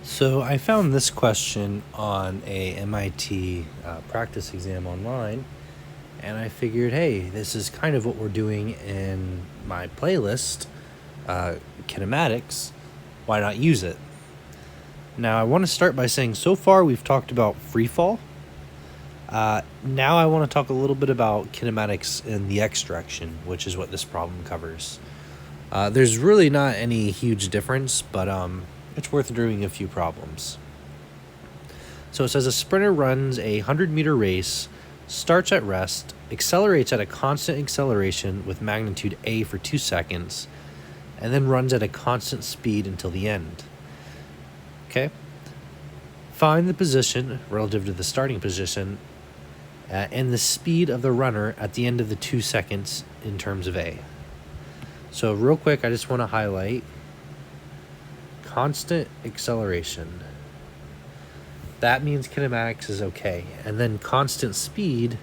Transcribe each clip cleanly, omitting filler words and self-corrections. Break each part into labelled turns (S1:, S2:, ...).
S1: So I found this question on a MIT practice exam online, and I figured, hey, this is kind of what we're doing in my playlist, Kinematics. Why not use it? Now I want to start by saying so far we've talked about freefall. Now I want to talk a little bit about kinematics in the x direction, which is what this problem covers. There's really not any huge difference, but it's worth doing a few problems. So it says a sprinter runs a 100-meter race, starts at rest, accelerates at a constant acceleration with magnitude a for 2 seconds, and then runs at a constant speed until the end. Okay? Find the position relative to the starting position and the speed of the runner at the end of the 2 seconds in terms of a. So real quick, I just want to highlight constant acceleration. That means kinematics is okay. And then constant speed,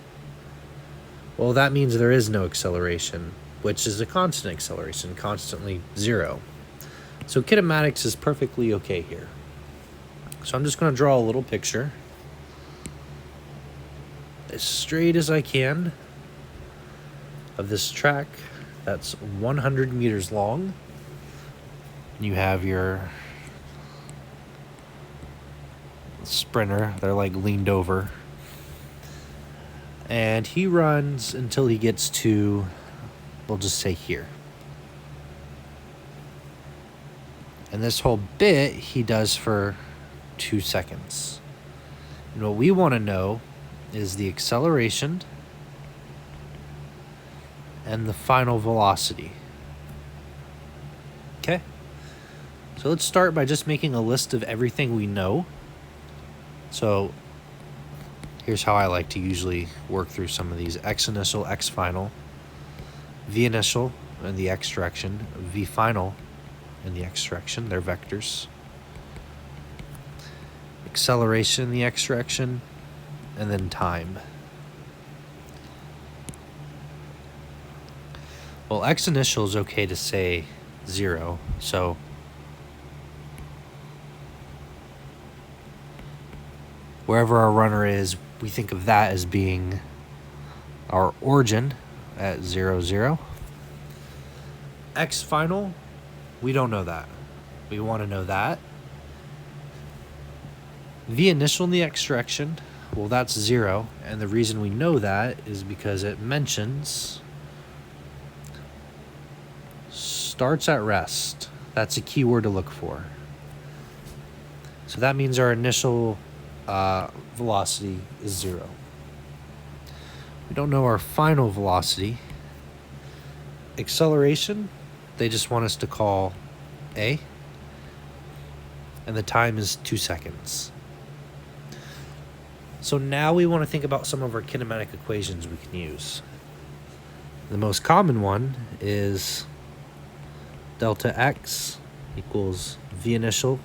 S1: well, that means there is no acceleration, which is a constant acceleration, constantly 0. So kinematics is perfectly okay here. So I'm just going to draw a little picture as straight as I can of this track that's 100 meters long. You have your sprinter, they're like leaned over, and he runs until he gets to, we'll just say here. And this whole bit he does for 2 seconds. And what we want to know is the acceleration and the final velocity. Okay? So let's start by just making a list of everything we know. So here's how I like to usually work through some of these. X initial, X final, V initial in the X direction, V final in the X direction, they're vectors. Acceleration in the X direction, and then time. Well, X initial is okay to say 0, so wherever our runner is, we think of that as being our origin at 0, 0. X final, we don't know that. We want to know that. V initial in the X direction, well, that's 0, and the reason we know that is because it mentions starts at rest. That's a key word to look for. So that means our initial velocity is 0. We don't know our final velocity. Acceleration, they just want us to call a, and the time is 2 seconds. So now we want to think about some of our kinematic equations we can use. The most common one is delta x equals v initial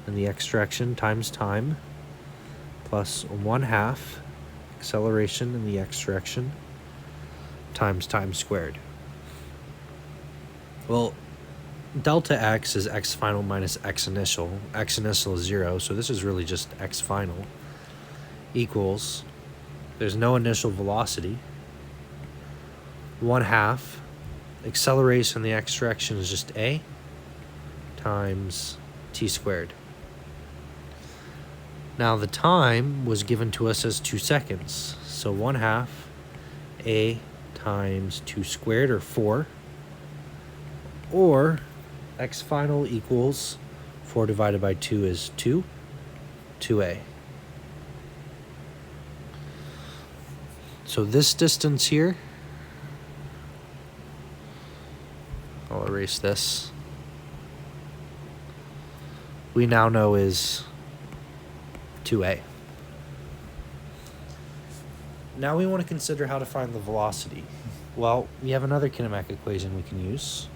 S1: in the x direction times time plus 1/2 acceleration in the x direction times time squared. Well, delta x is x final minus x initial. X initial is 0, so this is really just x final equals, there's no initial velocity, 1/2 acceleration in the x direction is just a times t squared. Now the time was given to us as 2 seconds, so 1/2 a times 2 squared, or 4, or x final equals 4 divided by 2 is 2, 2a. So this distance here, I'll erase this, we now know is 2a. Now we want to consider how to find the velocity. Well, we have another kinematic equation we can use.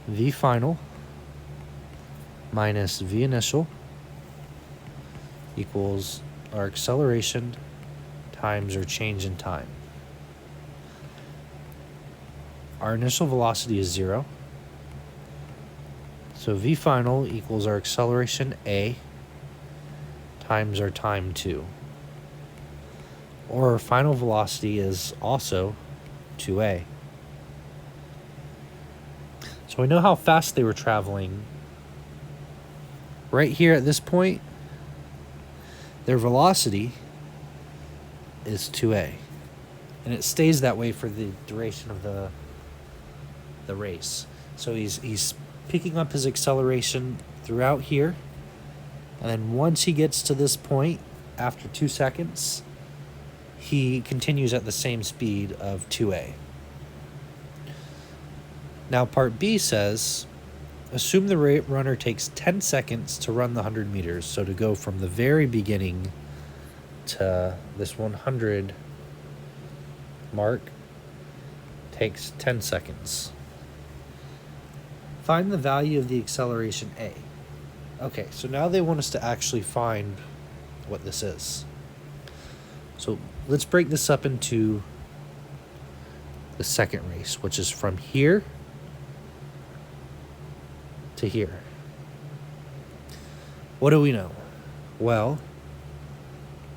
S1: V final minus V initial equals our acceleration times our change in time. Our initial velocity is 0. So v final equals our acceleration a times our time 2. Or our final velocity is also 2a. So we know how fast they were traveling. Right here at this point, their velocity is 2a. And it stays that way for the duration of the race. So he's picking up his acceleration throughout here. And then once he gets to this point, after 2 seconds, he continues at the same speed of 2a. Now part B says, assume the runner takes 10 seconds to run the 100 meters. So to go from the very beginning to this 100 mark takes 10 seconds. Find the value of the acceleration a. Okay, so now they want us to actually find what this is. So let's break this up into the second race, which is from here to here. What do we know? Well,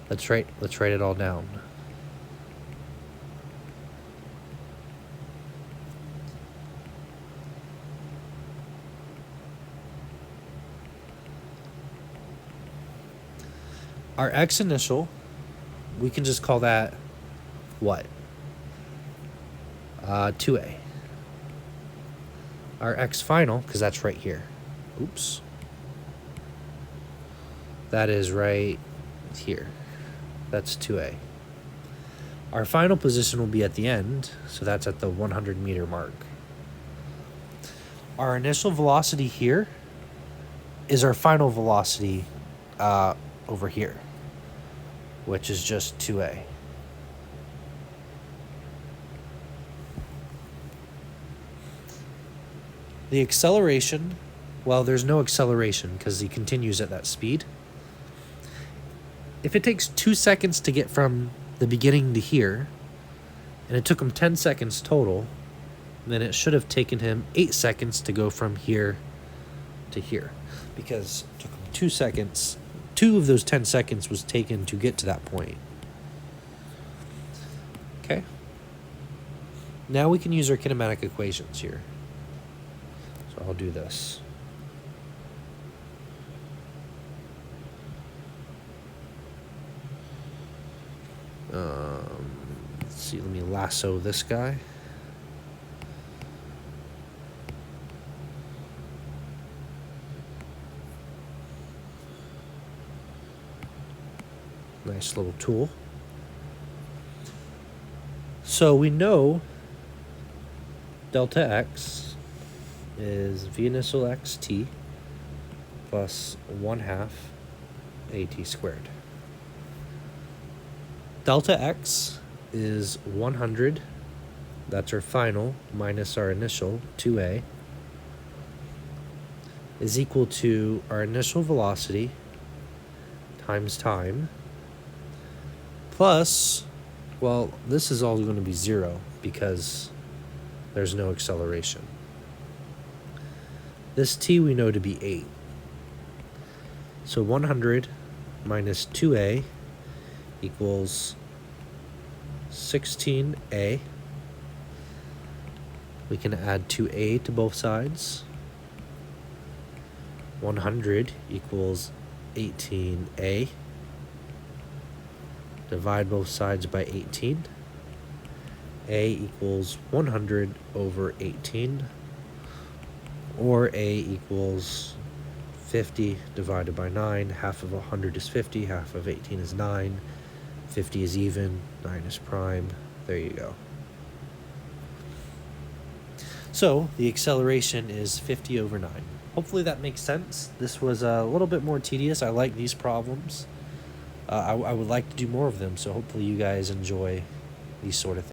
S1: let's write it all down. Our x initial, we can just call that what? 2a. Our x final, because that's right here. Oops. That is right here. That's 2a. Our final position will be at the end, so that's at the 100 meter mark. Our initial velocity here is our final velocity over here, which is just 2a. The acceleration, well, there's no acceleration because he continues at that speed. If it takes 2 seconds to get from the beginning to here, and it took him 10 seconds total, then it should have taken him 8 seconds to go from here to here, because it took him 2 seconds. 2 of those 10 seconds was taken to get to that point. Okay. Now we can use our kinematic equations here. So I'll do this. Let's see, let me lasso this guy. Nice little tool. So we know delta x is v initial xt plus 1/2 at squared. Delta x is 100, that's our final, minus our initial, 2a, is equal to our initial velocity times time, plus, well, this is all going to be 0 because there's no acceleration. This t we know to be 8. So 100 minus 2a equals 16a. We can add 2a to both sides. 100 equals 18a. Divide both sides by 18. A equals 100 over 18. Or a equals 50 divided by 9. Half of 100 is 50. Half of 18 is 9. 50 is even. 9 is prime. There you go. So the acceleration is 50 over 9. Hopefully that makes sense. This was a little bit more tedious. I like these problems. I would like to do more of them, so hopefully you guys enjoy these sort of things.